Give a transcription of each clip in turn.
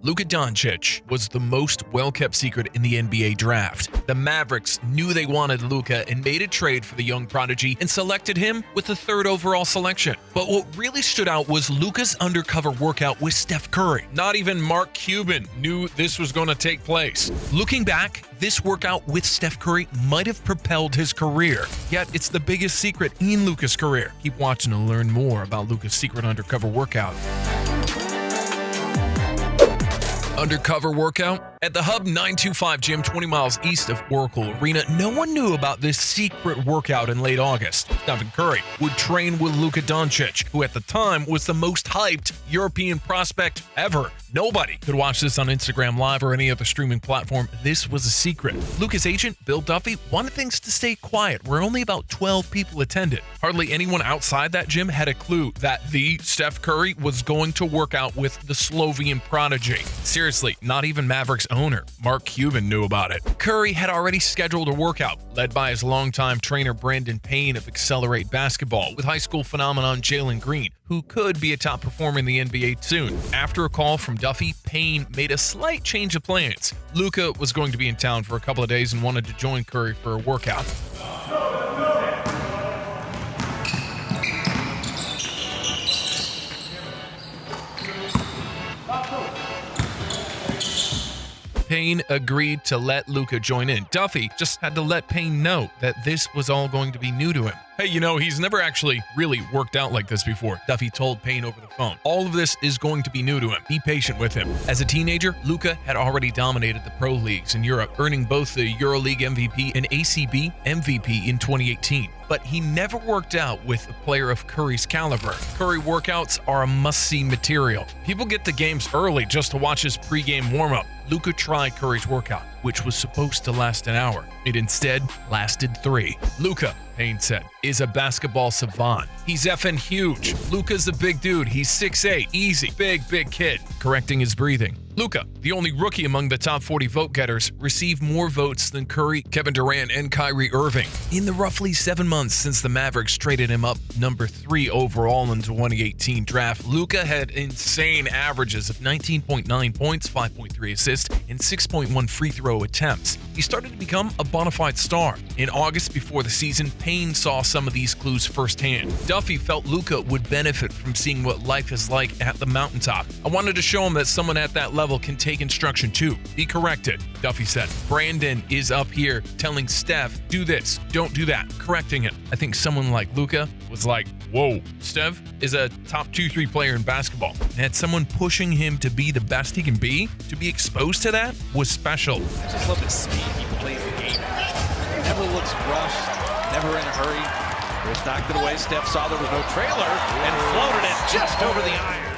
Luka Doncic was the most well-kept secret in the NBA draft. The Mavericks knew they wanted Luka and made a trade for the young prodigy and selected him with the third overall selection. But what really stood out was Luka's undercover workout with Steph Curry. Not even Mark Cuban knew this was going to take place. Looking back, this workout with Steph Curry might have propelled his career. Yet it's the biggest secret in Luka's career. Keep watching to learn more about Luka's secret undercover workout. Undercover workout? At the Hub 925 gym 20 miles east of Oracle Arena, no one knew about this secret workout in late August. Stephen Curry would train with Luka Doncic, who at the time was the most hyped European prospect ever. Nobody could watch this on Instagram Live or any other streaming platform. This was a secret. Luka's agent, Bill Duffy, wanted things to stay quiet, where only about 12 people attended. Hardly anyone outside that gym had a clue that the Steph Curry was going to work out with the Slovenian prodigy. Seriously, not even Mavericks owner, Mark Cuban, knew about it. Curry had already scheduled a workout, led by his longtime trainer Brandon Payne of Accelerate Basketball, with high school phenomenon Jalen Green, who could be a top performer in the NBA soon. After a call from Duffy, Payne made a slight change of plans. Luka was going to be in town for a couple of days and wanted to join Curry for a workout. Payne agreed to let Luka join in. Duffy just had to let Payne know that this was all going to be new to him. Hey, he's never actually really worked out like this before, Duffy told Payne over the phone. All of this is going to be new to him. Be patient with him. As a teenager, Luka had already dominated the pro leagues in Europe, earning both the EuroLeague MVP and ACB MVP in 2018. But he never worked out with a player of Curry's caliber. Curry workouts are a must-see material. People get to games early just to watch his pregame warm-up. Luka tried Curry's workout, which was supposed to last an hour. It instead lasted 3. Luka, Payne said, is a basketball savant. He's effing huge. Luka's a big dude. He's 6'8", easy, big kid. Correcting his breathing. Luka, the only rookie among the top 40 vote-getters, received more votes than Curry, Kevin Durant, and Kyrie Irving. In the roughly 7 months since the Mavericks traded him up number 3 overall in the 2018 draft, Luka had insane averages of 19.9 points, 5.3 assists, and 6.1 free throw attempts. He started to become a bona fide star. In August before the season, Payne saw some of these clues firsthand. Duffy felt Luka would benefit from seeing what life is like at the mountaintop. I wanted to show him that someone at that level can take instruction too. Be corrected, Duffy said. Brandon is up here telling Steph, do this, don't do that, correcting him. I think someone like Luka was like, whoa, Steph is a top 2-3 player in basketball. And had someone pushing him to be the best he can be, to be exposed to that was special. I just love the speed he plays the game. Never looks rushed, never in a hurry. Chris knocked it away. Steph saw there was no trailer and floated it just over the iron.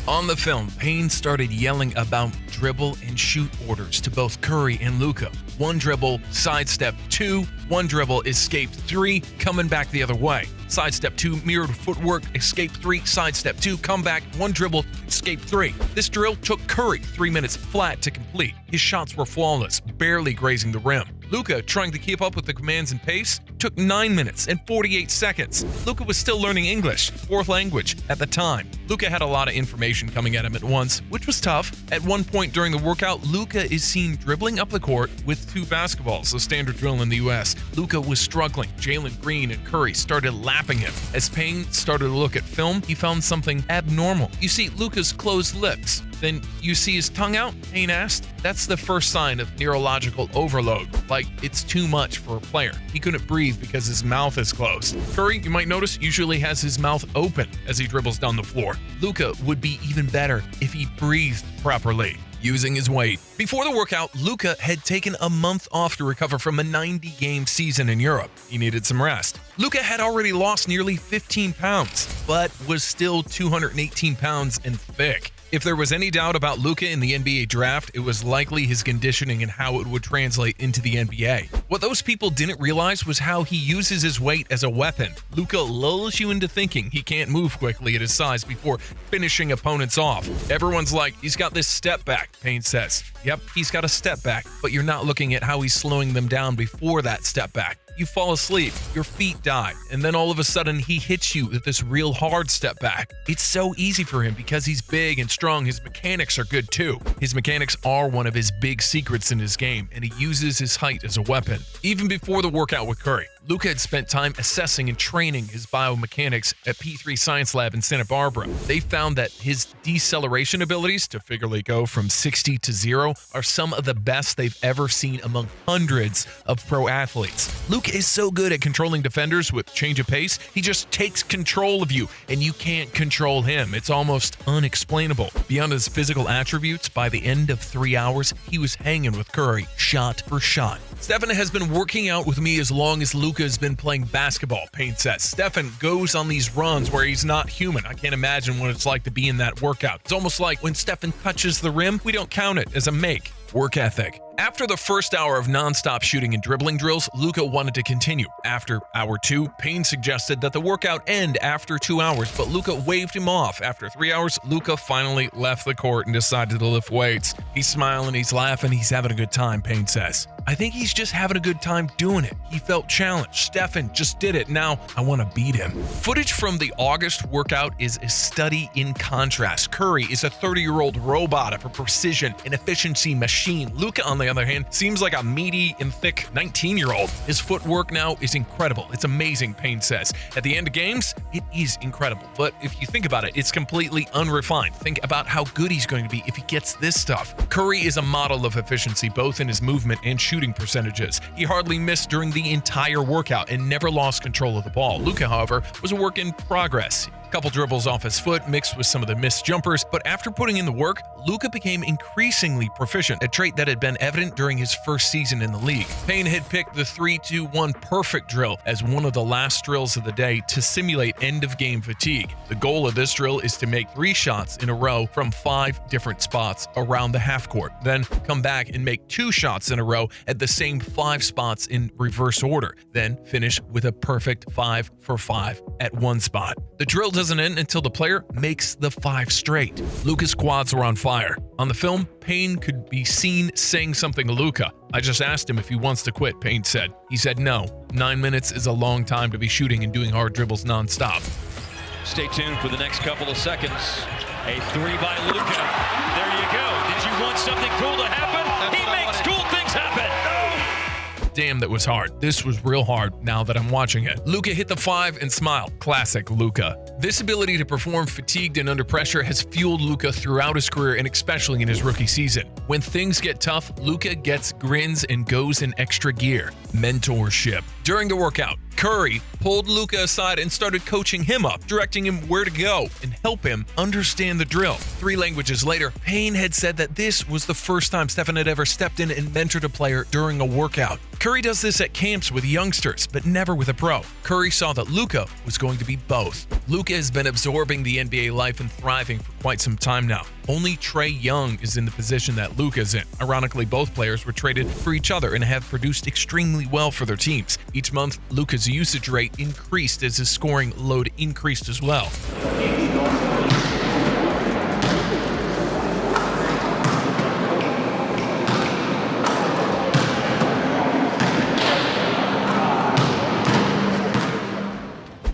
On the film, Payne started yelling about dribble and shoot orders to both Curry and Luka. 1 dribble, sidestep 2, 1 dribble, escape 3, coming back the other way. Sidestep 2, mirrored footwork, escape 3, sidestep 2, come back, 1 dribble, escape 3. This drill took Curry 3 minutes flat to complete. His shots were flawless, barely grazing the rim. Luka, trying to keep up with the commands and pace, took 9 minutes and 48 seconds. Luka was still learning English, 4th language, at the time. Luka had a lot of information coming at him at once, which was tough. At one point during the workout, Luka is seen dribbling up the court with 2 basketballs, a standard drill in the US. Luka was struggling. Jalen Green and Curry started lapping him. As Payne started to look at film, he found something abnormal. You see Luka's closed lips. Then you see his tongue out? Payne asked. That's the first sign of neurological overload. Like, it's too much for a player. He couldn't breathe because his mouth is closed. Curry, you might notice, usually has his mouth open as he dribbles down the floor. Luka would be even better if he breathed properly, using his weight. Before the workout, Luka had taken a month off to recover from a 90-game season in Europe. He needed some rest. Luka had already lost nearly 15 pounds, but was still 218 pounds and thick. If there was any doubt about Luka in the NBA draft, it was likely his conditioning and how it would translate into the NBA. What those people didn't realize was how he uses his weight as a weapon. Luka lulls you into thinking he can't move quickly at his size before finishing opponents off. Everyone's like, he's got this step back, Payne says. Yep, he's got a step back, but you're not looking at how he's slowing them down before that step back. you fall asleep, your feet die, and then all of a sudden he hits you with this real hard step back. It's so easy for him because he's big and strong. His mechanics are good too. His mechanics are one of his big secrets in his game, and he uses his height as a weapon. Even before the workout with Curry, Luka had spent time assessing and training his biomechanics at P3 Science Lab in Santa Barbara. They found that his deceleration abilities, to figuratively go from 60 to 0, are some of the best they've ever seen among hundreds of pro athletes. Luka is so good at controlling defenders with change of pace, he just takes control of you, and you can't control him. It's almost unexplainable. Beyond his physical attributes, by the end of 3 hours, he was hanging with Curry, shot for shot. Stephen has been working out with me as long as Luka has been playing basketball, Payne says. Stephen goes on these runs where he's not human. I can't imagine what it's like to be in that workout. It's almost like when Stephen touches the rim, we don't count it as a make. Work ethic. After the first hour of nonstop shooting and dribbling drills, Luka wanted to continue. After hour 2, Payne suggested that the workout end after 2 hours, but Luka waved him off. After 3 hours, Luka finally left the court and decided to lift weights. He's smiling, he's laughing, he's having a good time, Payne says. I think he's just having a good time doing it. He felt challenged. Stephen just did it. Now I want to beat him. Footage from the August workout is a study in contrast. Curry is a 30-year-old robot of a precision and efficiency machine. Luka, on the other hand, seems like a meaty and thick 19-year-old. His footwork now is incredible. It's amazing, Payne says. At the end of games, it is incredible. But if you think about it, it's completely unrefined. Think about how good he's going to be if he gets this stuff. Curry is a model of efficiency, both in his movement and shooting percentages. He hardly missed during the entire workout and never lost control of the ball. Luka, however, was a work in progress. Couple dribbles off his foot mixed with some of the missed jumpers, but after putting in the work, Luka became increasingly proficient, a trait that had been evident during his first season in the league. Payne had picked the 3-2-1 perfect drill as one of the last drills of the day to simulate end-of-game fatigue. The goal of this drill is to make 3 shots in a row from 5 different spots around the half court, then come back and make 2 shots in a row at the same 5 spots in reverse order, then finish with a perfect 5 for 5 at one spot. The drill doesn't end until the player makes the 5 straight. Luka's quads are on fire. On the film, Payne could be seen saying something to Luka. I just asked him if he wants to quit, Payne said. He said no. 9 minutes is a long time to be shooting and doing hard dribbles nonstop. Stay tuned for the next couple of seconds. A 3 by Luka. There you go. Did you want something cool to happen? He makes cool things happen. Damn, that was hard. This was real hard now that I'm watching it. Luka hit the 5 and smiled. Classic Luka. This ability to perform fatigued and under pressure has fueled Luka throughout his career and especially in his rookie season. When things get tough, Luka gets grins and goes in extra gear. Mentorship. During the workout, Curry pulled Luka aside and started coaching him up, directing him where to go and help him understand the drill. 3 languages later, Payne had said that this was the first time Stephen had ever stepped in and mentored a player during a workout. Curry does this at camps with youngsters, but never with a pro. Curry saw that Luka was going to be both. Luka has been absorbing the NBA life and thriving for quite some time now. Only Trae Young is in the position that Luka's in. Ironically, both players were traded for each other and have produced extremely well for their teams. Each month, Luka's usage rate increased as his scoring load increased as well.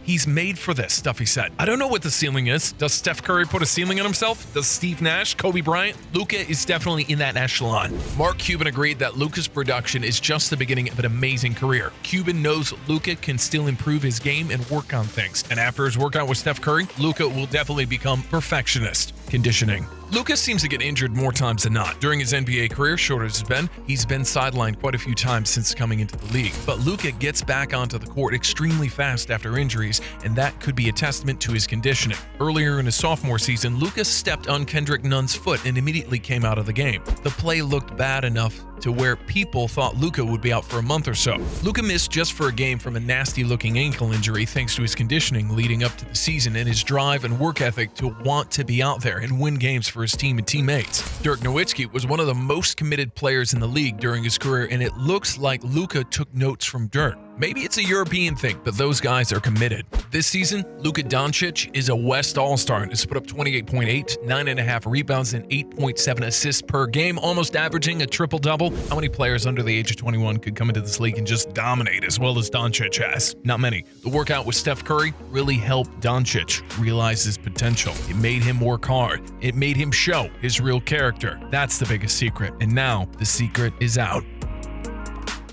He's made for this stuff, he said. I don't know what the ceiling is. Does Steph Curry put a ceiling on himself? Does Steve Nash, Kobe Bryant? Luka is definitely in that echelon. Mark Cuban agreed that Luka's production is just the beginning of an amazing career. Cuban knows Luka can still improve his game and work on things. And after his workout with Steph Curry, Luka will definitely become perfectionist. Conditioning. Luka seems to get injured more times than not. During his NBA career, short as it's been, he's been sidelined quite a few times since coming into the league. But Luka gets back onto the court extremely fast after injuries, and that could be a testament to his conditioning. Earlier in his sophomore season, Luka stepped on Kendrick Nunn's foot and immediately came out of the game. The play looked bad enough to where people thought Luka would be out for a month or so. Luka missed just for a game from a nasty-looking ankle injury thanks to his conditioning leading up to the season and his drive and work ethic to want to be out there and win games for his team and teammates. Dirk Nowitzki was one of the most committed players in the league during his career, and it looks like Luka took notes from Dirk. Maybe it's a European thing, but those guys are committed. This season, Luka Doncic is a West All-Star and has put up 28.8, 9.5 rebounds, and 8.7 assists per game, almost averaging a triple-double. How many players under the age of 21 could come into this league and just dominate as well as Doncic has? Not many. The workout with Steph Curry really helped Doncic realize his potential. It made him work hard. It made him show his real character. That's the biggest secret. And now the secret is out.